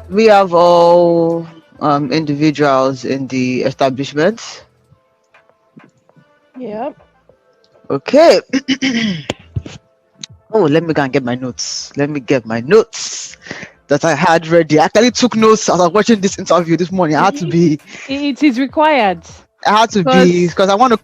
We have all individuals in the establishment. Yeah. Okay. Oh, let me go and get my notes. Let me get my notes that I had ready. I actually took notes as I was watching this interview this morning. It is required I had to be because because I want to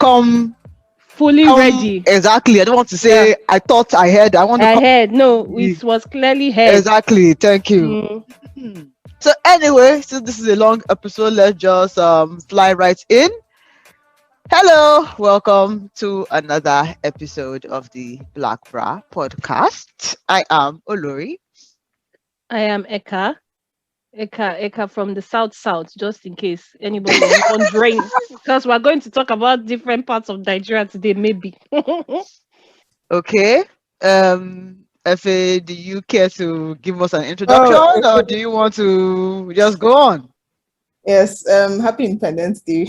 fully come ready. exactly. I don't want to Yeah. say I thought I heard. I want to I come heard. No, it was clearly heard. exactly. Thank you. Mm. So anyway, since this is a long episode, let's just fly right in. Hello, welcome to another episode of the Black Bra podcast. I am Olori. I am Eka from the South, just in case anybody was wondering. Because we're going to talk about different parts of Nigeria today, maybe. Okay. Efe, do you care to give us an introduction, Oh, or do you want to just go on? yes. Happy Independence Day.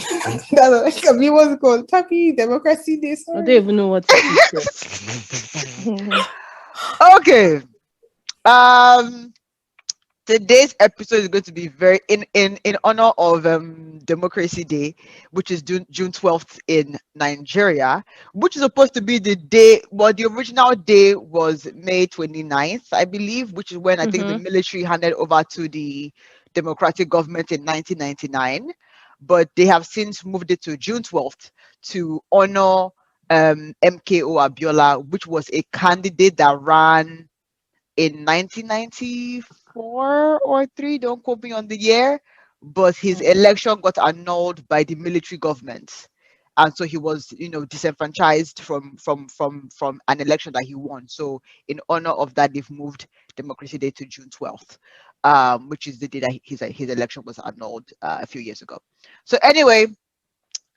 That's what I mean, what's it called? Happy Democracy Day. I don't Sorry. even know what it is. Sir. Okay. Um, Today's episode is going to be very in honor of Democracy Day, which is June 12th in Nigeria, which is supposed to be the day. Well, the original day was May 29th, I believe, which is when I think the Mm-hmm. military handed over to the democratic government in 1999. But they have since moved it to June 12th to honor MKO Abiola, which was a candidate that ran in 1994 or 3, don't quote me on the year, but his election got annulled by the military government, and so he was disenfranchised from an election that he won. So in honor of that, they've moved Democracy Day to June 12th, which is the day that his election was annulled a few years ago. So anyway,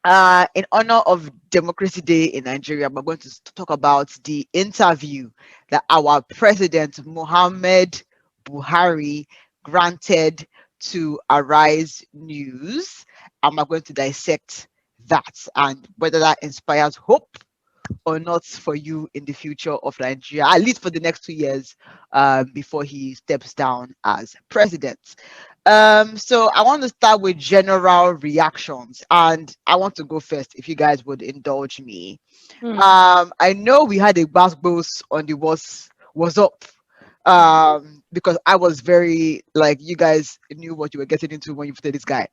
in honor of Democracy Day in Nigeria, we're going to talk about the interview that our president, Muhammad Buhari, granted to Arise News. And we're going to dissect that and whether that inspires hope or not for you in the future of Nigeria, at least for the next 2 years before he steps down as president. So I want to start with general reactions, and I want to go first if you guys would indulge me. Mm. I know we had a bass boost on the was up because I was very like you guys knew what you were getting into when you put this guy.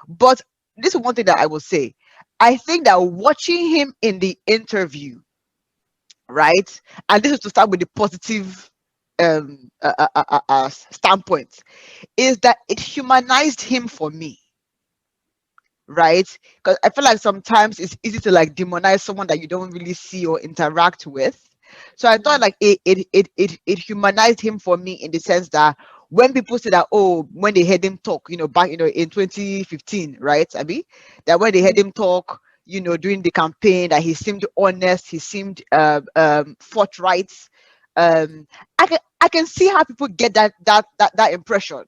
But this is one thing that I will say. I think that watching him in the interview, right? And this is to start with the positive standpoint, is that it humanized him for me, right? Because I feel like sometimes it's easy to like demonize someone that you don't really see or interact with. So I thought like it humanized him for me in the sense that when people say that, oh, when they heard him talk, back in 2015, right, Abby, that when they heard him talk, during the campaign, that he seemed honest, he seemed forthright. I can see how people get that impression,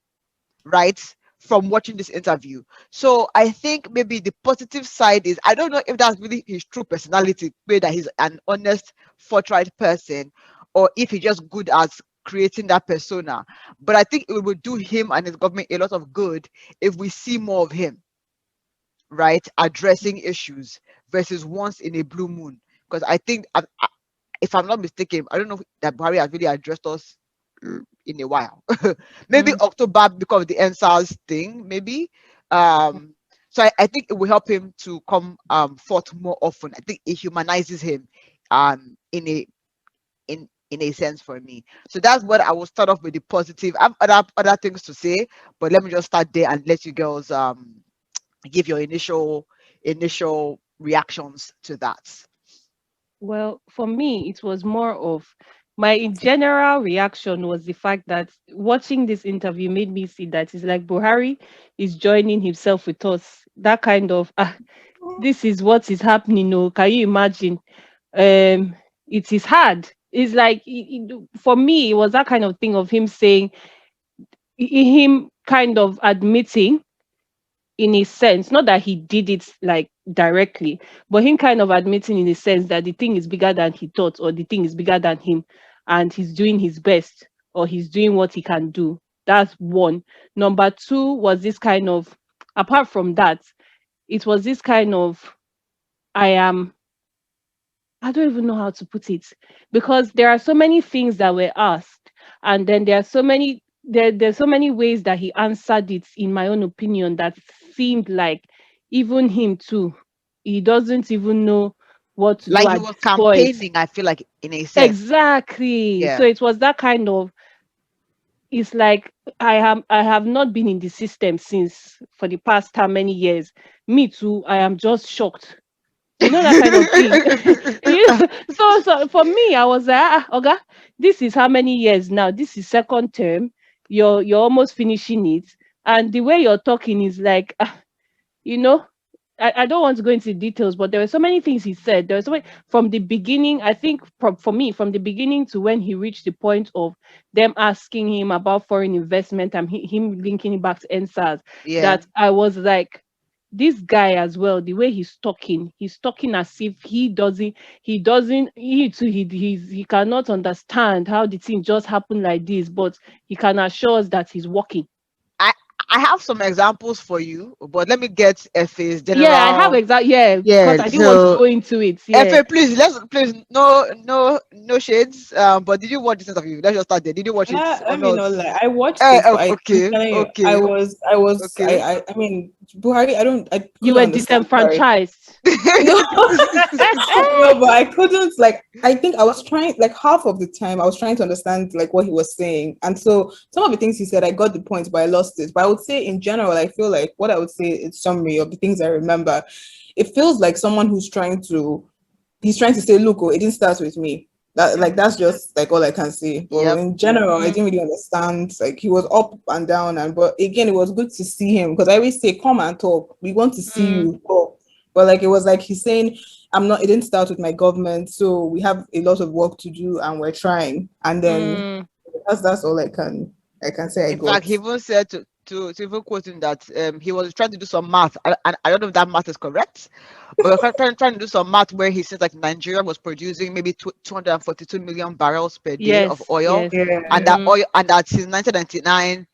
right, from watching this interview. So I think maybe the positive side is, I don't know if that's really his true personality, maybe that he's an honest, forthright person, or if he's just good at creating that persona. But I think it would do him and his government a lot of good if we see more of him, right, addressing issues versus once in a blue moon. Because I think, if I'm not mistaken, I don't know that Buhari has really addressed us in a while. Maybe Mm. October because of the NSAS thing, maybe. So I think it will help him to come forth more often. I think it humanizes him in a sense for me. So that's what I will start off with, the positive. I have other things to say, but let me just start there and let you girls give your initial reactions to that. Well, for me, it was more of my general reaction was the fact that watching this interview made me see that it's like Buhari is joining himself with us. That kind of this is what is happening. No, can you imagine? It is hard. It's like for me, it was that kind of thing of him saying, him kind of admitting in a sense, not that he did it like directly, but him kind of admitting in a sense that the thing is bigger than he thought, or the thing is bigger than him, and he's doing his best, or he's doing what he can do. That's one. Number two was this kind of, apart from that, it was this kind of, I am, I don't even know how to put it, because there are so many things that were asked, and then there are so many, there's so many ways that he answered it, in my own opinion, that seemed like even him too, he doesn't even know what to do Like he at was this point. campaigning, I feel like, in a sense. Exactly. So Yeah. it was that kind of, it's like, I have not been in the system since for the past how many years. Me too, I am just shocked. You know, that kind of thing. So for me, I was like, Oga, this is how many years now? This is second term. You're almost finishing it. And the way you're talking is like, you know, I don't want to go into details, but there were so many things he said. There was so many, from the beginning, I think for me, from the beginning to when he reached the point of them asking him about foreign investment and him linking it back to NSAS, Yeah. that I was like, this guy as well, the way he's talking as if he too, he cannot understand how the thing just happened like this, but he can assure us that he's working. I I have some examples for you, but let me get FA's Yeah, I have general. yeah, Yeah, because I didn't want to so go into it. Yeah. FA, please, please, no shades. But did you watch this interview? Let's just start there. Did you watch it or Let me not? know. Like, I watched it, but I'm Okay, telling you, okay, okay. I mean, Buhari. I You couldn't were understand Buhari. disenfranchised. No, no, but I couldn't. Like, I think I was trying. Like, half of the time, I was trying to understand like what he was saying, and so some of the things he said, I got the point, but I lost it. But I would say, in general, I feel like what I would say in summary of the things I remember, it feels like someone he's trying to say, look, oh, it didn't start with me. That's just like all I can say. But Yep. in general, I Mm, didn't really understand. Like, he was up and down, and but again, it was good to see him because I always say, come and talk. We want to see mm, you talk. But like, it was like he's saying, I'm not. It didn't start with my government, so we have a lot of work to do, and we're trying. And then mm. that's all I can say I In fact, got. he even said to even quote him that he was trying to do some math. I don't know if that math is correct, but we're trying to do some math where he says like Nigeria was producing maybe 242 million barrels per day of Yes, oil, yes. Yeah. and that Mm, oil, and that since 1999,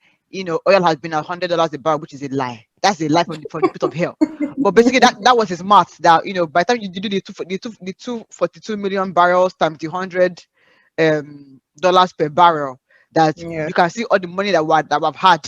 oil has been $100 a barrel, which is a lie. That's a lie from the pit of hell. But basically, that was his math. That by the time you do the 242 million barrels times the $100 per barrel, that Yeah. you can see all the money that we've had,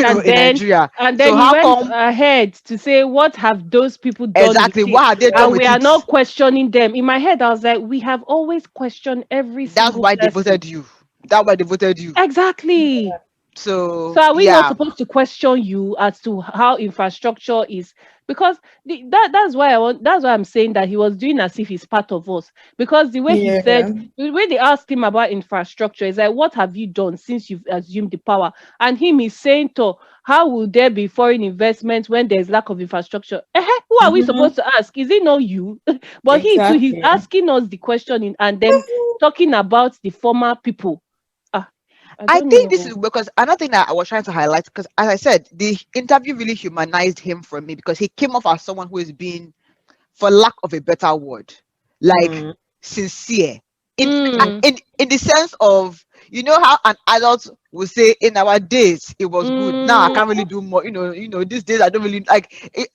and in then Nigeria. and So then he how went come ahead to say, what have those people done with exactly it? what have they done And with we are it? not questioning them. In my head, I was like, we have always questioned every That's single why they person. voted you. That's why they voted you. Exactly. So So are we not yeah, supposed to question you as to how infrastructure is? Because that's why I'm saying that he was doing as if he's part of us. Because the way he said, Yeah. the way they asked him about infrastructure is like, what have you done since you've assumed the power? And him is saying to, how will there be foreign investment when there's lack of infrastructure? Who are we Mhm. supposed to ask? Is it not you? But he too, he's Exactly. asking us the question and then talking about the former people. Ah, I I don't think this know. is because another thing that I was trying to highlight, because as I said, the interview really humanized him for me because he came off as someone who is being, for lack of a better word, like Mm. sincere in Mm, in the sense of, how an adult will say, in our days it was good, now I mm, can't really do more, these days I don't really like it,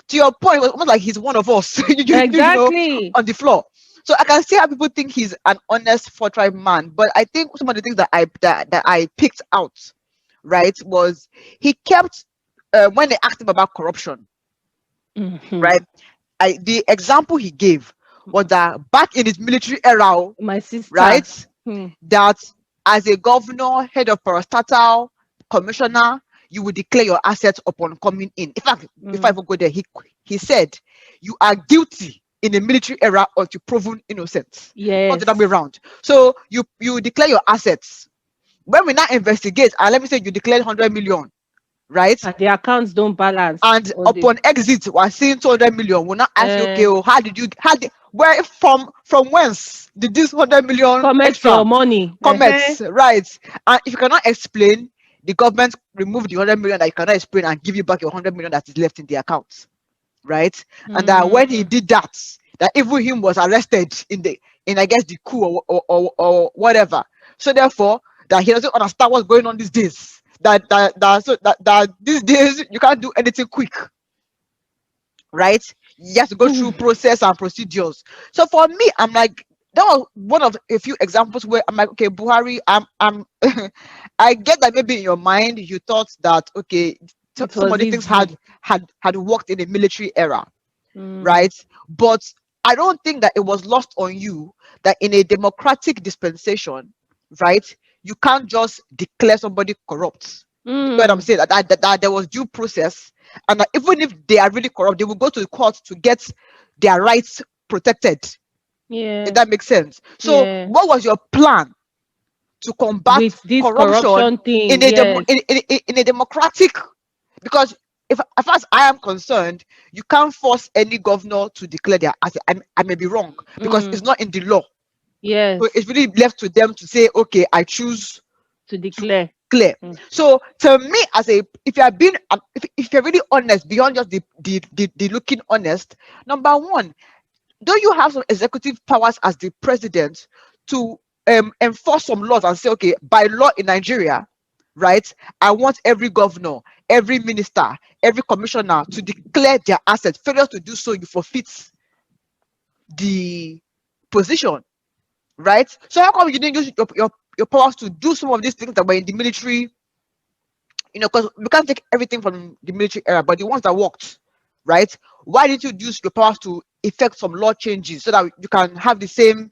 to your point. It was almost like he's one of us, exactly. on the floor. So I can see how people think he's an honest, forthright man, but I think some of the things that I picked out, right, was he kept, when they asked him about corruption, Mhm. right, the example he gave was that back in his military era, My sister. right, Hmm. that as a governor, head of parastatal, commissioner, you will declare your assets upon coming in. In fact, before I Mm. even go there, he said, you are guilty in the military era until proven innocent. Not the other way Yes. around. So you declare your assets. When we now investigate, and let me say you declared 100 million, right? And the accounts don't balance. And Or the upon exit, we're seeing 200 million. We'll not ask you, okay, uh, oh, where from whence did this 100 million comment your extra money. comets, right? And if you cannot explain, the government remove the 100 million that you cannot explain and give you back your 100 million that is left in the account, right? And that when he Mm, did that, that even him was arrested in I guess the coup or whatever. So therefore, that he doesn't understand what's going on these days. That these days you can't do anything quick, right? You have to go through process and procedures. So for me, I'm like, that was one of a few examples where I'm like, okay, Buhari, I'm I get that maybe in your mind you thought that okay, It some of was the things easy. had worked in the military era, Mm. right? But I don't think that it was lost on you that in a democratic dispensation, right, you can't just declare somebody corrupt. You get what I'm Mm. saying? That there was due process, and that even if they are really corrupt, they will go to the court to get their rights protected. If Yeah. that makes sense. So, Yeah. what was your plan to combat With this corruption corruption thing, yes. in a democratic? Because if as far as I am concerned, you can't force any governor to declare their assets. I may be wrong because it's Mm. not in the law. So Yes. it's really left to them to say, okay, I choose To to declare. clear. Mm. So to me, as a if you are being if you're really honest beyond just the looking honest, number one, don't you have some executive powers as the president to enforce some laws and say, okay, by law in Nigeria, right? I want every governor, every minister, every commissioner to declare their assets. Failure to do so, you forfeit the position, right? So how come you didn't use your powers to do some of these things that were in the military? Because we can't take everything from the military era, but the ones that worked, right? Why didn't you use your powers to effect some law changes so that you can have the same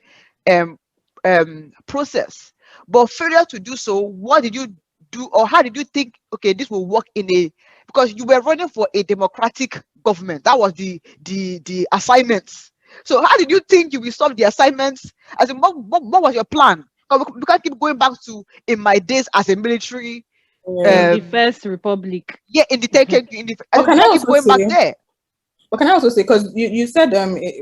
um process? But failure to do so, what did you do, or how did you think, okay, this will work in a, because you were running for a democratic government. That was the assignments. So how did you think you will solve the assignments? As in, what was your plan? 'Cause we can't keep going back to in my days as a military In Yeah. the um First Republic. yeah, in the taken in the What we can I can't keep also going back say? there. What can I also say? Because you said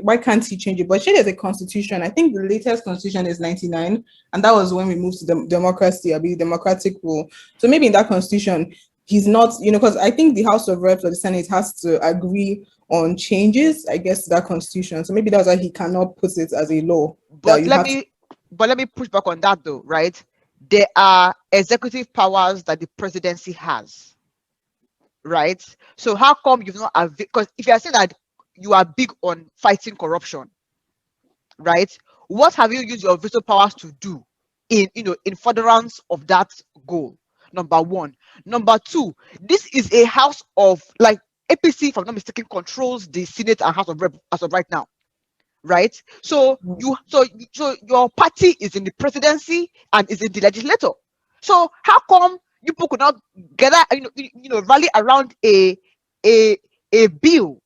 why can't he change it? But she has a constitution. I think the latest constitution is 99, and that was when we moved to the democracy, I mean democratic rule. So maybe in that constitution, he's not, because I think the House of Reps or the Senate has to agree on changes, I guess, to that constitution. So maybe that's why he cannot put it as a law that But you let have to. me let me push back on that though, right? There are executive powers that the presidency has, right? So how come you've not, because if you are saying that you are big on fighting corruption, right? What have you used your veto powers to do in furtherance of that goal? Number one. Number two, this is a house of, like, APC, if I'm not mistaken, controls the Senate and House of Rep as of right now, right? So your party is in the presidency and is in the legislature. So how come you people could not gather, rally around a a bill,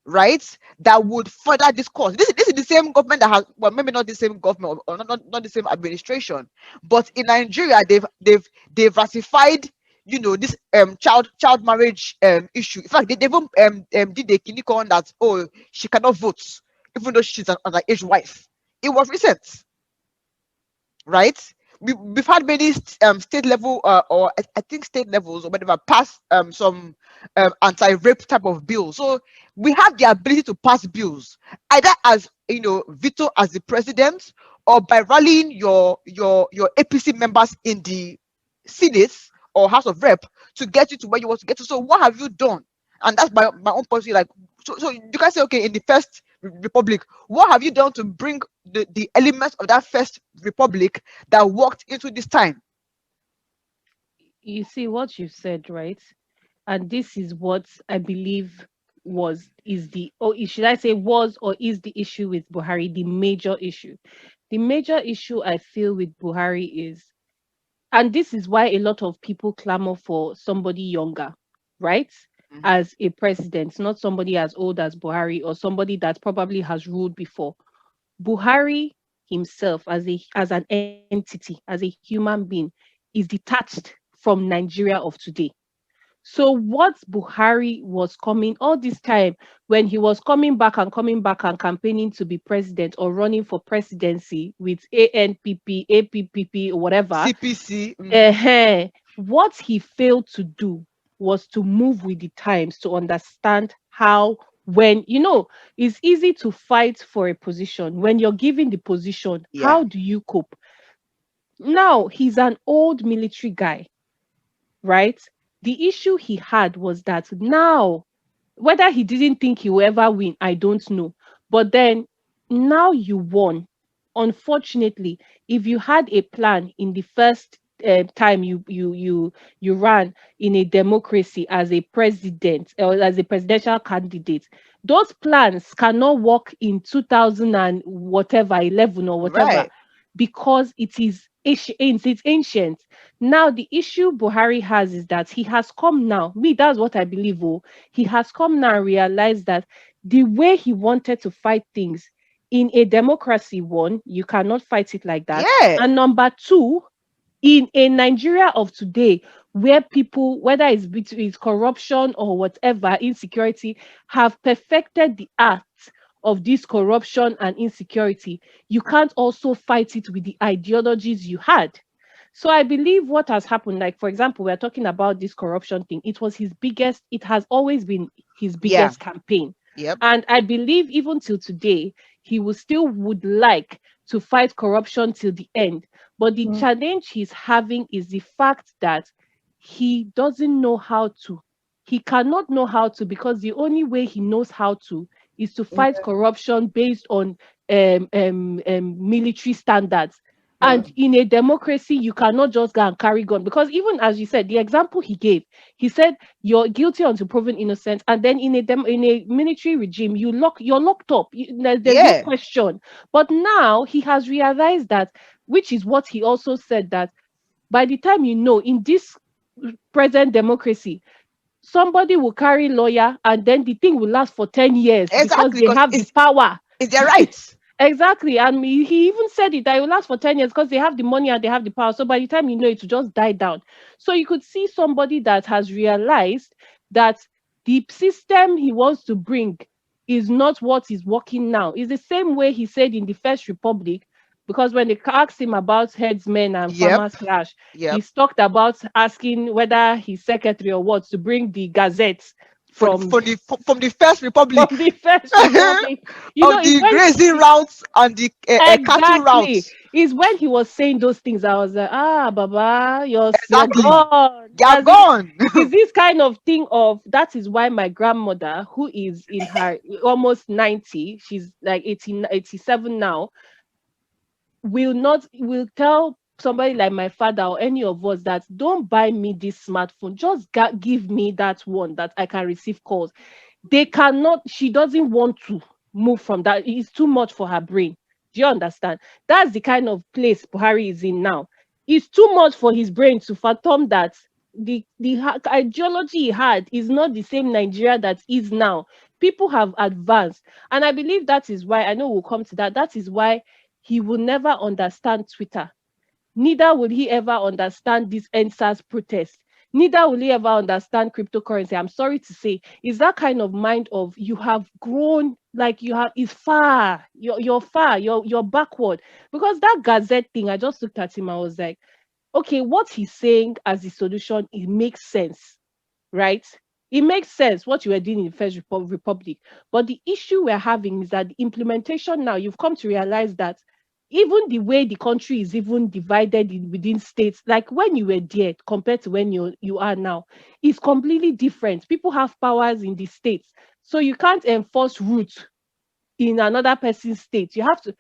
right, that would further this cause? This is the same government that has, well, maybe not the same government, or not the same administration, but in Nigeria they've ratified, this child marriage issue. In fact, they even did a clinic on that. Oh, she cannot vote even though she's an underage wife. It was recent, right? We've had many state level, or I think state levels or whatever, pass some anti-rape type of bills. So we have the ability to pass bills either as, veto as the president, or by rallying your APC members in the Senate or House of Rep to get you to where you want to get to. So what have you done? And that's my own policy. Like, so you can say, okay, in the First Republic, what have you done to bring the elements of that First Republic that worked into this time? You see what you said, right? And this is what I believe was is the or should I say was or is the issue with Buhari, the major issue. The major issue I feel with Buhari is, and this is why a lot of people clamor for somebody younger, right? Mhm. As a president, not somebody as old as Buhari or somebody that probably has ruled before. Buhari himself, as an entity, as a human being, is detached from Nigeria of today. So what Buhari was coming all this time, when he was coming back and campaigning to be president or running for presidency with ANPP, APPP, or whatever, CPC. what he failed to do was to move with the times, to understand how, when it's easy to fight for a position. When you're given the position, Yeah. how do you cope? Now he's an old military guy, right? The issue he had was that now, whether he didn't think he will ever win, I don't know. But then now you won. Unfortunately, if you had a plan in the first time you ran in a democracy as a president or as a presidential candidate, those plans cannot work in 2000 and whatever 11 or whatever, Right. because it's ancient. Now the issue Buhari has is that he has come now. Me, that's what I believe. Oh, he has come now and realized that the way he wanted to fight things in a democracy, one, you cannot fight it like that. Yeah. And number two, in a Nigeria of today, where people, whether it's corruption or whatever, insecurity, have perfected the art of this corruption and insecurity, you can't also fight it with the ideologies you had. So I believe what has happened, like for example, we're talking about this corruption thing. It has always been his Yeah. biggest campaign. Yep. And I believe even till today, he will still would like to fight corruption till the end. But the Mm. challenge he's having is the fact that he doesn't know how to. He cannot know how to, because the only way he knows how to is to fight Yeah. corruption based on military standards. Yeah. And in a democracy, you cannot just go and carry gun, because even as you said, the example he gave, he said you're guilty until proven innocent, and then in a military regime, you're locked up. There's no Yeah. question. But now he has realized that, which is what he also said, that by the time in this present democracy, somebody will carry lawyer, and then the thing will last for 10 years because Exactly. they Because have the power. it's their right. Exactly. And he even said it that it will last for 10 years because they have the money and they have the power. So by the time it will just die down. So you could see somebody that has realized that the system he wants to bring is not what is working now. It's the same way he said in the First Republic, because when they asked him about herdsmen and Yep. farmers clash, Yep. he's talked about asking whether his secretary or what to bring the gazette From from from the First Republic, from the First Republic. of It's the when grazing routes and the cattle exactly. routes. Is when he was saying those things, I was like, Baba, you're Exactly. gone. They are As in, gone. is this kind of thing of that is why my grandmother, who is in her almost 90, she's like 18, 87 now, will tell somebody like my father or any of us that don't buy me this smartphone, just give me that one that I can receive calls. They cannot, she doesn't want to move from that. It's too much for her brain. Do you understand? That's the kind of place Buhari is in now. It's too much for his brain to fathom that the ideology he had is not the same Nigeria that is now. People have advanced, and I believe that is why, I know we'll come to that, that is why he will never understand Twitter. Neither will he ever understand this NSAS protest. Neither will he ever understand cryptocurrency. I'm sorry to say, is that kind of mind of you have grown, like you have is far. You're far. You're backward. Because that Gazette thing, I just looked at him. I was like, okay, what he's saying as the solution, it makes sense, right? It makes sense what you were doing in the First Republic. But the issue we're having is that the implementation now, you've come to realize that even the way the country is even divided within states, like when you were there compared to when you are now, is completely different. People have powers in the states. So you can't enforce roots in another person's state. You have to,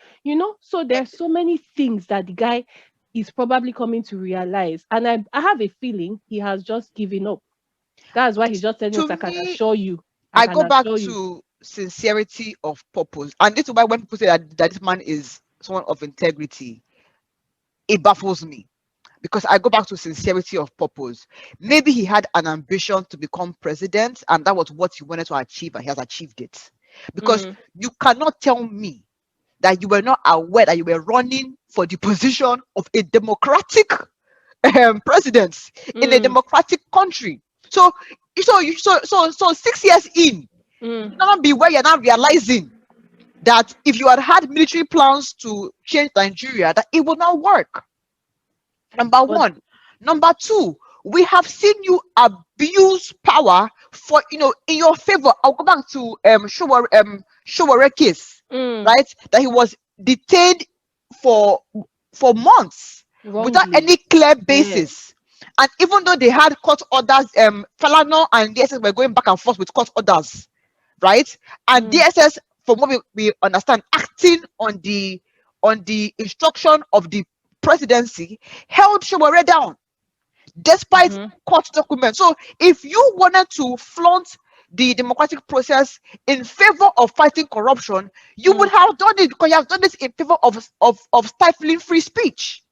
so there are so many things that the guy is probably coming to realize. And I have a feeling he has just given up. That's why he's just telling To us, I can me, assure you. I I can go back assure you. to sincerity of purpose, and this is why when people say that this man is someone of integrity, it baffles me, because I go back to sincerity of purpose. Maybe he had an ambition to become president, and that was what he wanted to achieve, and he has achieved it. Because Mm, you cannot tell me that you were not aware that you were running for the position of a democratic president in a mm, democratic country. So 6 years in, mm. you cannot be where you're now realizing that if you had military plans to change Nigeria, that it will not work. Number But one. Number two, we have seen you abuse power for in your favor. I'll go back to Showore case, mm, right? That he was detained for months, without Wrongly. any clear Yeah. basis. And even though they had court orders, Falano and DSS were going back and forth with court orders, right? And Mm, DSS, from what we understand, acting on the instruction of the presidency, held Shomore down despite mm-hmm. court documents. So if you wanted to flaunt the democratic process in favor of fighting corruption, you would Mm, have done it, because you have done this in favor of stifling free speech.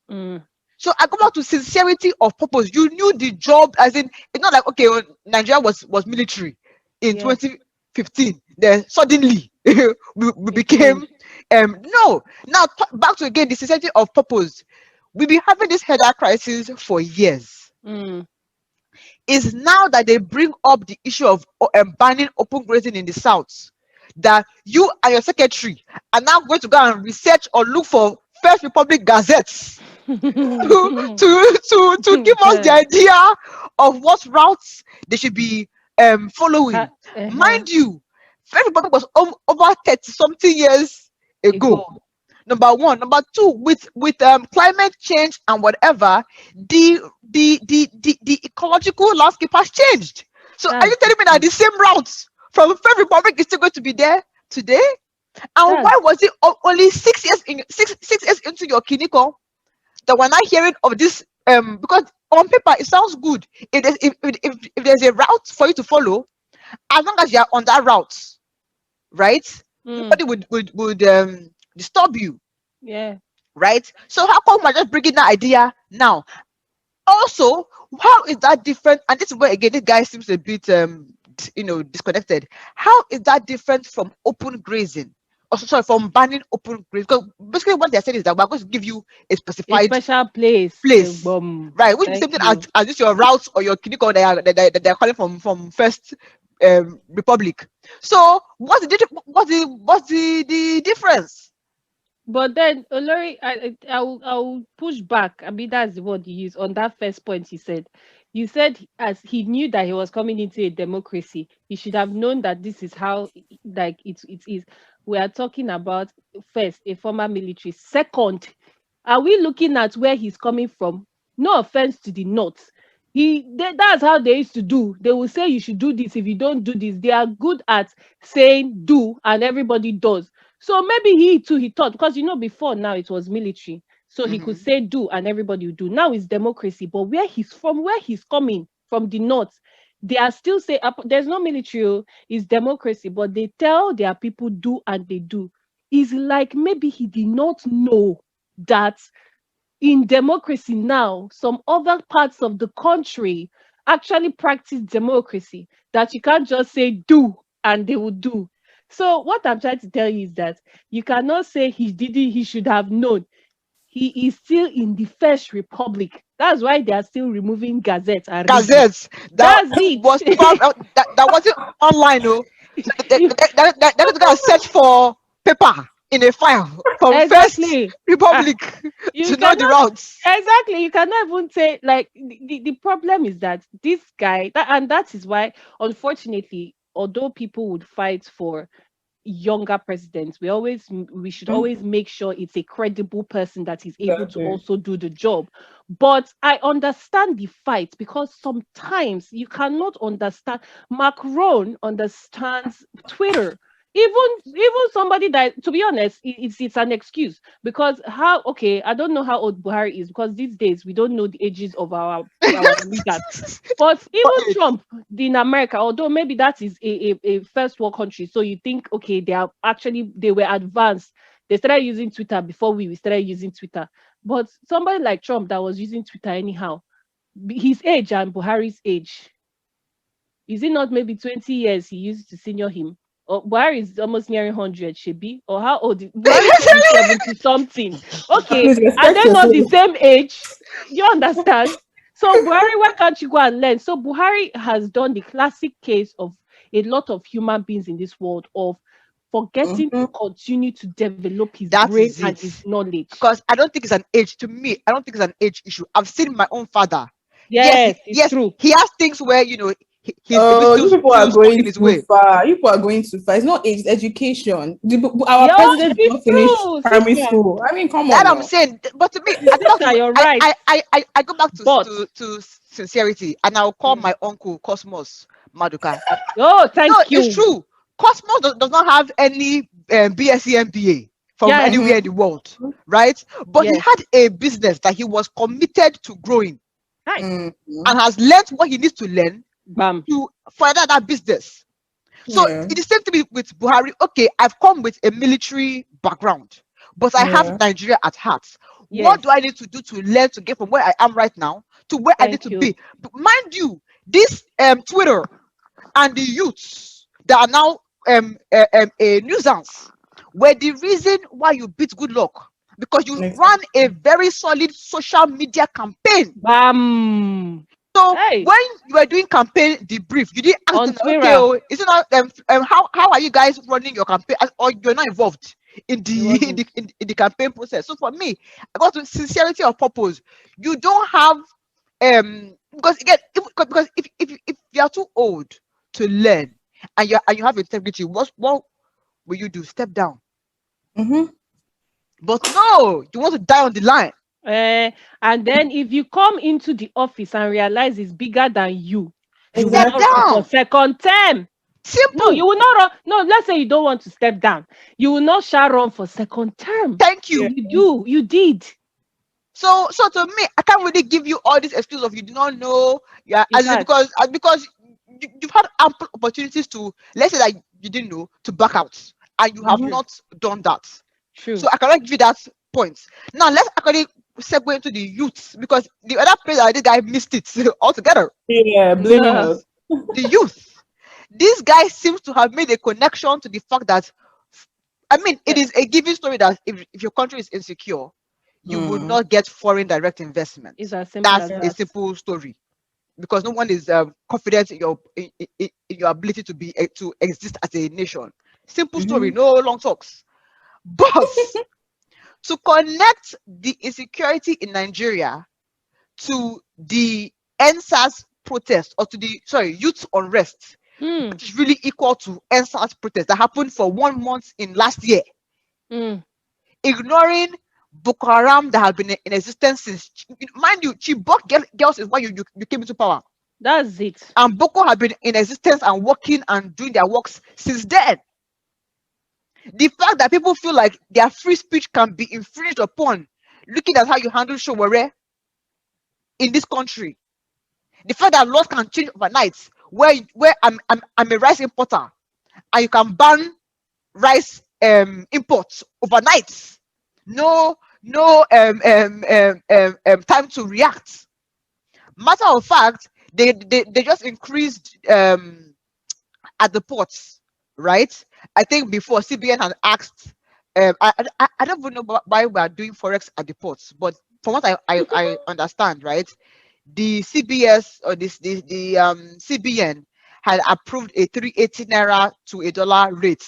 mm. So I go back to sincerity of purpose. You knew the job, as in, it's not like, okay, when Nigeria was military in Yeah. 2015, then suddenly we It became changed. no. Now back to again the sincerity of purpose. We've been having this header crisis for years. Mm. Is now that they bring up the issue of banning open grazing in the south, that you and your secretary are now going to go and research or look for First Republic gazettes to give us the Yeah. idea of what routes they should be following. Uh-huh. Mind you, First Republic was over 30 something years ago. Ago. Number one. Number two, with climate change and whatever, the ecological landscape has changed. So are That's you the telling me that thing. the same routes from First Republic is still going to be there today? And That's why was it only 6 years in 6 years into your clinical that we're not hearing of this? Because on paper it sounds good. If there's a route for you to follow, as long as you're on that route, right? mm, Nobody would disturb you, yeah. right? So how come we're just bringing that idea now? Also, how is that different? And this is where again this guy seems a bit disconnected. How is that different from open grazing? Oh, sorry, from banning open grazing? Because basically what they're saying is that we're going to give you a A specified special place. place, right? Which is the same Thank thing you. as this your routes or your clinical that they're calling from First Republic. So what's the difference? But then, Olori, I will push back. I mean, that's the word you use on that first point you said. You said as he knew that he was coming into a democracy, he should have known that this is how, like, it is. We are talking about first a former military. Second, are we looking at where he's coming from? No offense to the North. That's how they used to do. They will say you should do this. If you don't do this, they are good at saying do, and everybody does. So maybe he too, he thought, because before now it was military. So he could Mhm. say do and everybody would do. Now it's democracy. But where he's coming from the North, they are still say there's no military, it's democracy, but they tell their people do and they do. It's like maybe he did not know that in democracy now, some other parts of the country actually practice democracy, that you can't just say do and they will do. So what I'm trying to tell you is that you cannot say he should have known. He is still in the First Republic. That's why they are still removing gazettes and reading. Gazettes that That's was found it. that wasn't online. Oh, so You- that is gonna search for paper in a file from First exactly. Ah, Republic you to know the cannot routes. exactly, you cannot even say, like, the problem is that this guy and that is why, unfortunately, although people would fight for younger presidents, we should Mhm. always make sure it's a credible person that is able to Exactly. also do the job. But I understand the fight, because sometimes you cannot understand. Macron understands Twitter. Even somebody that, to be honest, it's an excuse, because how okay, I don't know how old Buhari is, because these days we don't know the ages of our leaders. But even Trump in America, although maybe that is a first world country, so you think, okay, they were advanced. They started using Twitter before we started using Twitter. But somebody like Trump that was using Twitter anyhow, his age and Buhari's age, is it not maybe 20 years he used to senior him? Or Buhari is almost nearing 100, should be? Or how old? Buhari said he's 70 something. Okay, Please are respect they not the yourself. same age? You understand? So Buhari, why can't you go and learn? So Buhari has done the classic case of a lot of human beings in this world of forgetting to Mhm. continue to develop his That brain is and it. his knowledge. Because I don't think it's an age. To me, I don't think it's an age issue. I've seen my own father. Yes, Yes, it's true. he has things where he's a bit Oh, you people are still stuck going in his too way. far. You people are going too far. It's not age, it's education. Our Yo, president did not it's finish true, primary sister. school. I mean, come That on I'm now. saying, but to me, I go back Sister, to you're right. I go back But to sincerity, and I'll call mm, my uncle Cosmos Maduka. oh, No, thank it's you. true. Cosmos does not have any BSc MBA from Yes, anywhere in Mm-hmm. the world, right? But he yes. had a business that he was committed to growing Hi. Mm-hmm. and has learned what he needs to learn Bam. to further that business. So Yeah. it's the same thing with Buhari. Okay, I've come with a military background, but I have Yeah. Nigeria at heart. What Yes. do I need to do to learn to get from where I am right now to where I need Thank to you. be? But mind you, this Twitter and the youths that are now a nuisance were the reason why you beat good luck, because you ran Exactly. a very solid social media campaign. Bam. So Hey, when you were doing campaign debrief, you didn't ask on them, okay, Twitter, oh, is it not how are you guys running your campaign, or you're not involved in it the wasn't. in the campaign process? So for me, I got to sincerity of purpose. You don't have because again, if you are too old to learn and you have integrity, what will you do? Step down. Mm-hmm. But no, you want to die on the line. And then if you come into the office and realize it's bigger than you will Step not Exactly. run for down. second term. No, you Simple. will not run. No, let's say you don't want to step down. You will not shall run for second term. Thank Yeah. you. You do. You did. So to me, I can't really give you all this excuse of you do not know. Yeah, In fact, because you've had ample opportunities to, let's say that you didn't know, to back out, and you have Mm-hmm. true, not done that. So true. I cannot give you that point. Now let's actually segue into the youth, because the other place that this guy missed it altogether. Yeah. Blame us. The youth. This guy seems to have made a connection to the fact that, I mean, it is a given story that if your country is insecure, you would Mm. not get foreign direct investment. It's as simple That's as a that. simple story, because no one is confident in in your ability to be to exist as a nation. Simple story, Mm-hmm. no long talks. But to connect the insecurity in Nigeria to the NSAS protest, or to the youth unrest, Mm, which is really equal to NSAS protest that happened for 1 month in last year, mm. ignoring Boko Haram that have been in existence since, mind you, Chibok girls is why you came into power. That's it. And Boko have been in existence and working and doing their works since then. The fact that people feel like their free speech can be infringed upon, looking at how you handle Showore in this country. The fact that laws can change overnight, where I'm a rice importer and you can ban rice imports overnight. No time to react. Matter of fact, they just increased at the ports, right? I think before CBN had asked, I don't even know why we are doing forex at the ports, but from what I understand, right, the CBS or the CBN had approved a 380 naira to a dollar rate,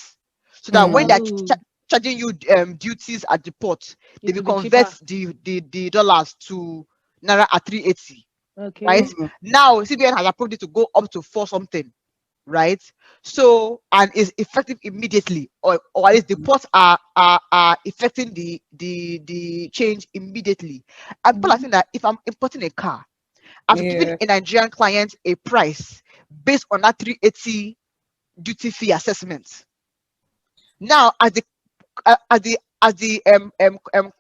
so that when they're Oh, charging you duties at the port, they it will will be convert cheaper. the dollars to naira at 380, right? Okay. Mm. Now CBN has approved it to go up to 4 something, right? So, and is effective immediately, or at least the ports are effecting the change immediately. And people are saying that if I'm importing a car, I've given Yeah. a Nigerian client a price based on that 380 duty fee assessment. Now, as the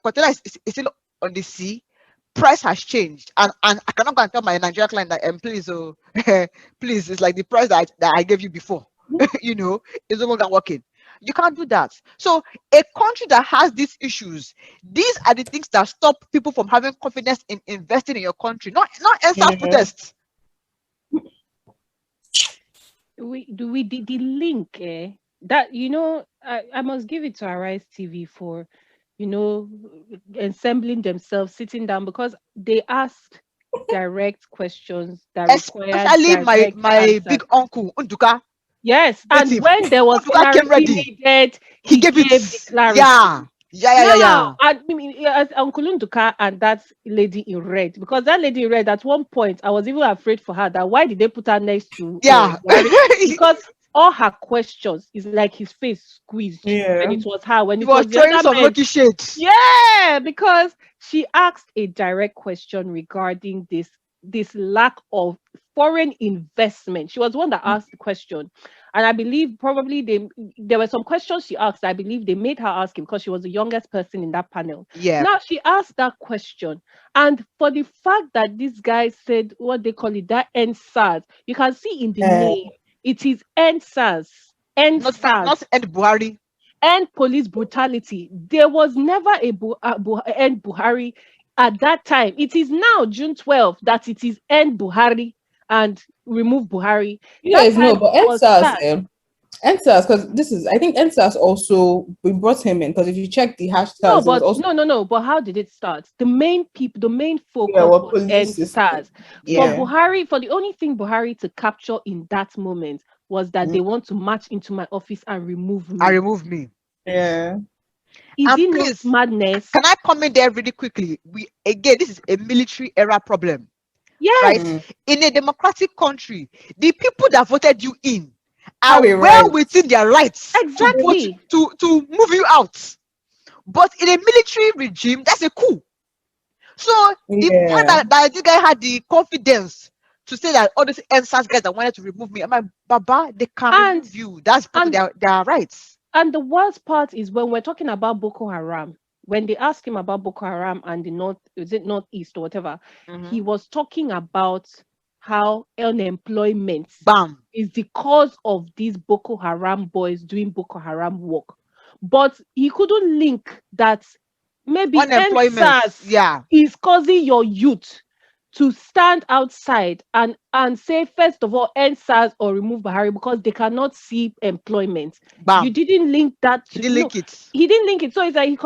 container is still on the sea, price has changed, and I cannot go and tell my Nigerian client that please, oh, please, it's like the price that I gave you before. It's no longer working. You can't do that. So a country that has these issues, these are the things that stop people from having confidence in investing in your country. Not answer Yeah. protests. We did the link, that I must give it to Arise TV for assembling themselves, sitting down, because they asked direct questions that required Especially direct my answers. big uncle Unduka, Yes, and native. when there was Unduka came clarity ready. needed, He he gave it. gave the clarity. Yeah. Now, I mean, as Uncle Nduka and that lady in red, because that lady in red, at one point, I was even afraid for her that why did they put her next to Yeah. Buhari? Because all her questions is like his face squeezed when Yeah. it was her, when He it was was the throwing other some men. lucky shades. Yeah, because she asked a direct question regarding this lack of foreign investment. She was one that asked the question, and I believe probably there were some questions she asked. I believe they made her ask it because she was the youngest person in that panel. Yeah. Now she asked that question, and for the fact that this guy said what they call it, that NSAS, you can see in the Uh, name it is NSAS, NSAS, Not end Buhari. end police brutality. There was never end Buhari at that time. It is now June 12th that it is end Buhari and remove Buhari. you That guys know, time but was NSAS, sad. NSAS, because this is, I think NSAS also, we brought him in because if you check the No, hashtags, it was but also, no. But how did it start? The main people, the main yeah, focus what was police end system. SARS. For Yeah. Yeah. Buhari, for the only thing Buhari to capture in that moment was that Mm. they want to march into my office and remove And me. remove me. Yeah. Is And it not please, madness? can I comment there really quickly? We again, this is a military era problem, right? Yes, Mm. In a democratic country, the people that voted you in Have are a well right. within their rights to vote exactly. to move you out. But in a military regime, that's a coup. So the fact Yeah. that this guy had the confidence to say that all these NSAS guys that wanted to remove me, I'm like, Baba, they can And remove you. That's part of and their rights. and the worst part is when we're talking about Boko Haram, when they asked him about Boko Haram and the north, is it northeast or whatever, he Mhm. was talking about how unemployment Bam. is the cause of these Boko Haram boys doing Boko Haram work. But he couldn't link that maybe Unemployment. NSAS Yeah. is causing your youth to stand outside and say, first of all, end SARS or remove Buhari because they cannot see employment. You Bam. didn't link that He to didn't no, link it. he didn't link it. So it's like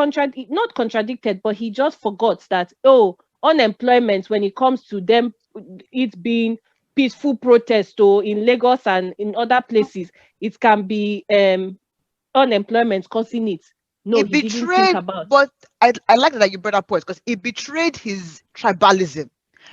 not contradicted, but he just forgot that unemployment when it comes to them, it being peaceful protest or in Lagos and in other places, it can be unemployment causing it. No, It he didn't think betrayed, about. but I like that you brought up points because it betrayed his tribalism.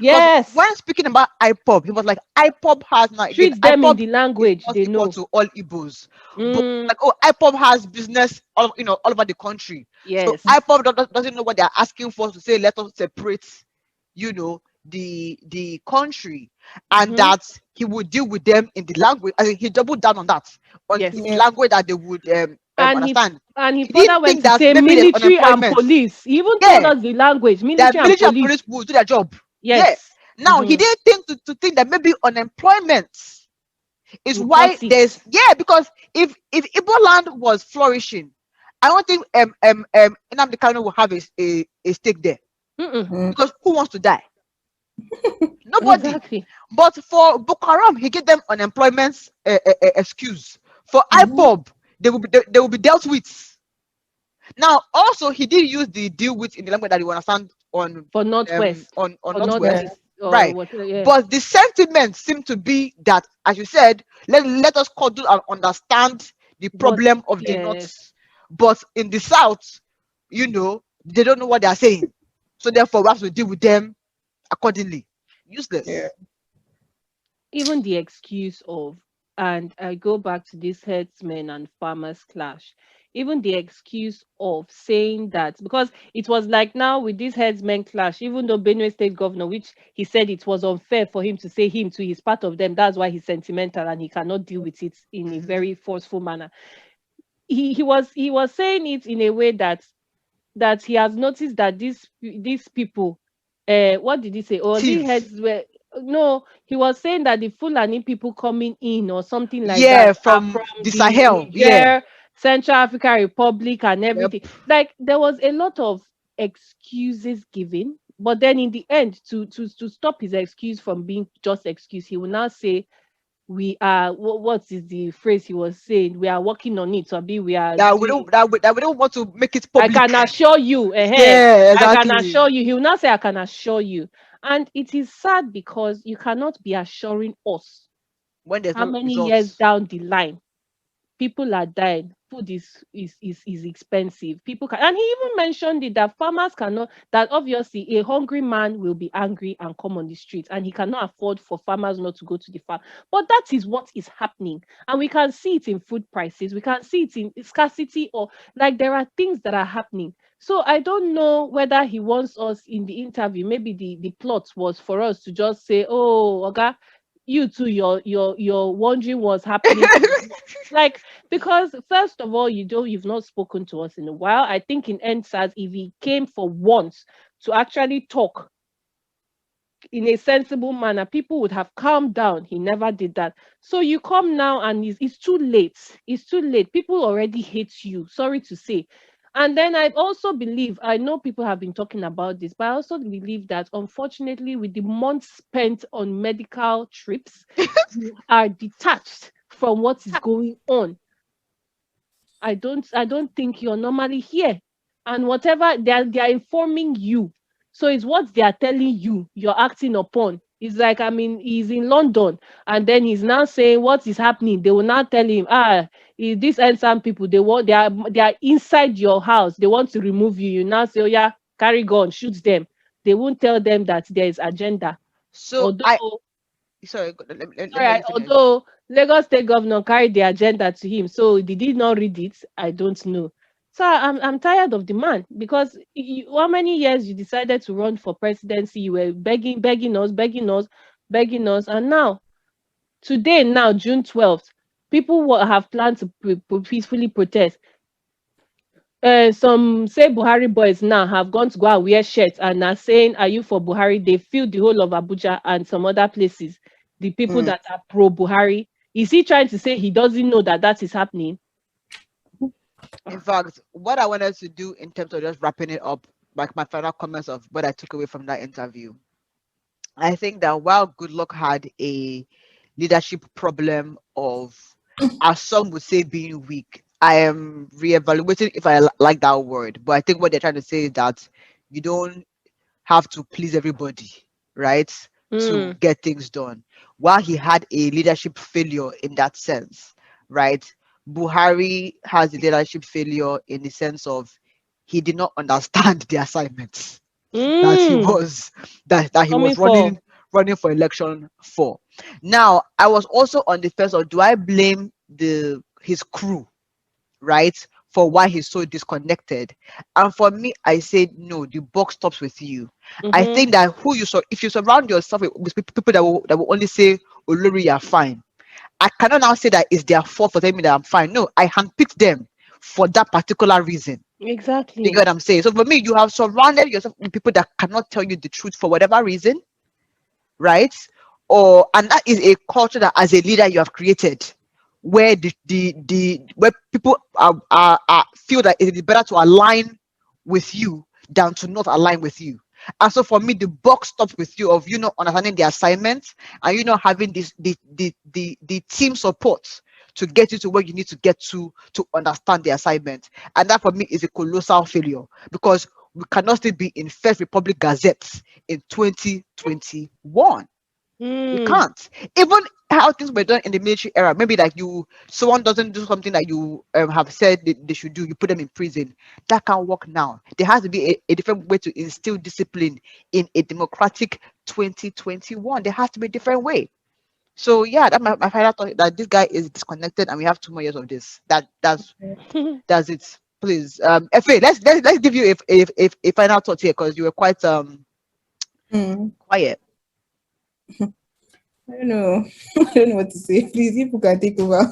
Because Yes, when speaking about IPOB, he was like, IPOB has now again, treat them in IPOB the is language not they equal know. to all Igbos. But Mm, like, oh, IPOB has business all over the country. So yes. IPOB doesn't know what they're asking for to say, let us separate, the country, and Mm-hmm. that he would deal with them in the language. I mean, he doubled down on that, Yes. in the Yeah. language that they would And he understand. and he He didn't further went think to that say maybe there's military and unemployment. police. He even told Yeah, us the language, that military and military and police. police will do their job. Yeah. Yes. Now he Mm-hmm. didn't think to think that maybe unemployment is Will why cause it. there's, because if Igbo land was flourishing, I don't think Nnamdi Kanu will have a stake there, Mm-mm. Mm. because who wants to die? Nobody. Exactly. But for Boko Haram, he gave them unemployment excuse. For Mhm. IPOB, they will be dealt with. Now, also, he did use the deal with in the language that you understand on For Northwest. on For Northwest, Yeah. Northeast or right? what, yeah. But the sentiment seemed to be that, as you said, let us cuddle and understand the What, problem of the yes. North, but in the South, they don't know what they are saying, so therefore we have to deal with them accordingly. Yeah. Useless. Even the excuse of, and I go back to this herdsmen and farmers clash, even the excuse of saying that, because it was like now with this herdsmen clash, even though Benue State governor, which he said it was unfair for him to say him to, he's part of them, that's why he's sentimental and he cannot deal with it in a Mhm. very forceful manner. He was saying it in a way that he has noticed that these people, what did he say? Or the Thief. heads were, no, he was saying that the Fulani people coming in or something like Yeah, that are from from the the Sahel. Yeah. Niger, Central African Republic, and Yep. everything. Like there was a lot of excuses given, but then in the end, to stop his excuse from being just excuse, he will now say we are what is the phrase he was saying? We are working on it, or be we are That we doing. don't that we don't want to make it I public. can assure you, Yeah, I can exactly. assure you. He will not say, I can assure you. And it is sad because you cannot be assuring us When there's how no many years results. down the line people are dying, food is expensive, people can, and he even mentioned it that farmers cannot, that obviously a hungry man will be angry and come on the street, and he cannot afford for farmers not to go to the farm. But that is what is happening, and we can see it in food prices, we can see it in scarcity, or like there are things that are happening. So I don't know whether he wants us in the interview, maybe the plot was for us to just say, oh, okay, you too, you're wondering what's happening to you. Like, because first of all, you've not spoken to us in a while. I think in NSAS, if he came for once to actually talk in a sensible manner, people would have calmed down. He never did that. So you come now and it's too late. It's too late. People already hate you. Sorry to say. And then I also believe, I know people have been talking about this, but I also believe that unfortunately, with the months spent on medical trips, you are detached from what is going on. I don't think you're normally here. And whatever they are informing you. So it's what they are telling you, you're acting upon. It's like, I mean, he's in London and then he's now saying what is happening. They will now tell him, these some people, they are inside your house. They want to remove you. You now say, oh yeah, carry gun, shoot them. They won't tell them that there is agenda. So I Although sorry, let me let Alright, you finish. although Lagos State Governor carried the agenda to him, so did he not read it? I don't know. So I'm tired of the man because how many years you decided to run for presidency? You were begging us, and now today, now June 12th, people will have planned to peacefully protest. Some say Buhari boys now have gone to go and wear shirts and are saying, "Are you for Buhari?" They filled the whole of Abuja and some other places. The people Mm. that are pro Buhari. Is he trying to say he doesn't know that that is happening? In fact, what I wanted to do in terms of just wrapping it up, like my final comments of what I took away from that interview, I think that while Goodluck had a leadership problem of, as some would say, being weak, I am reevaluating if I like that word. But I think what they're trying to say is that you don't have to please everybody, right, to Mm, get things done. While he had a leadership failure in that sense, right, Buhari has a leadership failure in the sense of he did not understand the assignments that he mm, was that he coming was for. running for election for. Now, I was also on the fence of, do I blame the his crew, right, for why he's so disconnected? And for me, I said no, the buck stops with you. I Mm-hmm. think that if you surround yourself with people that will only say, Olori, you're fine. I cannot now say that it's their fault for telling me that I'm fine. No, I handpicked them for that particular reason. You get Exactly. what I'm saying? So for me, you have surrounded yourself with people that cannot tell you the truth for whatever reason, right? Or and that is a culture that as a leader you have created, where the where people feel that it is better to align with you than to not align with you. And so for me, the box stops with you of you not understanding the assignment and you not having this the team support to get you to where you need to get to understand the assignment. And that for me is a colossal failure because we cannot still be in First Republic Gazette in 2021. We Mm, can't. Even how things were done in the military era, maybe like someone doesn't do something that you have said they should do, you put them in prison. That can't work now. There has to be a different way to instill discipline in a democratic 2021. There has to be a different way. So yeah, that my final thought that this guy is disconnected and we have 2 more years of this. That's it. Please, Fa, let's give you a final thought here because you were quite Mm. quiet. I don't know. I don't know what to say. Please, if you can take over.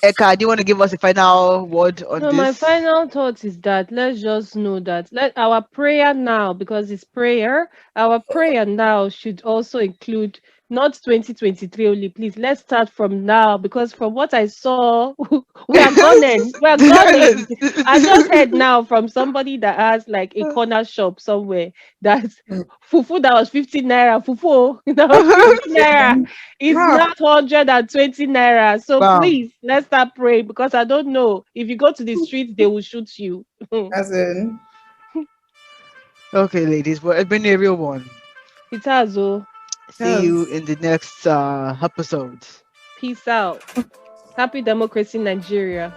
Eka, do you want to give us a final word on So my this? final thought is that let's just know that let our prayer now, because it's prayer, our prayer now should also include not 2023 only. Please, let's start from now because from what I saw, we are gunning. We are gunning. I just heard now from somebody that has like a corner shop somewhere that Mm. fufu that was 50 naira, fufu that was 50 naira is Ah, not 120 naira. So Wow. please, let's start praying because I don't know. If you go to the streets, they will shoot you. as in, Okay, ladies. Well, it's been a real one. It has, oh. See you that's in the next episode. Peace out. Happy democracy, Nigeria.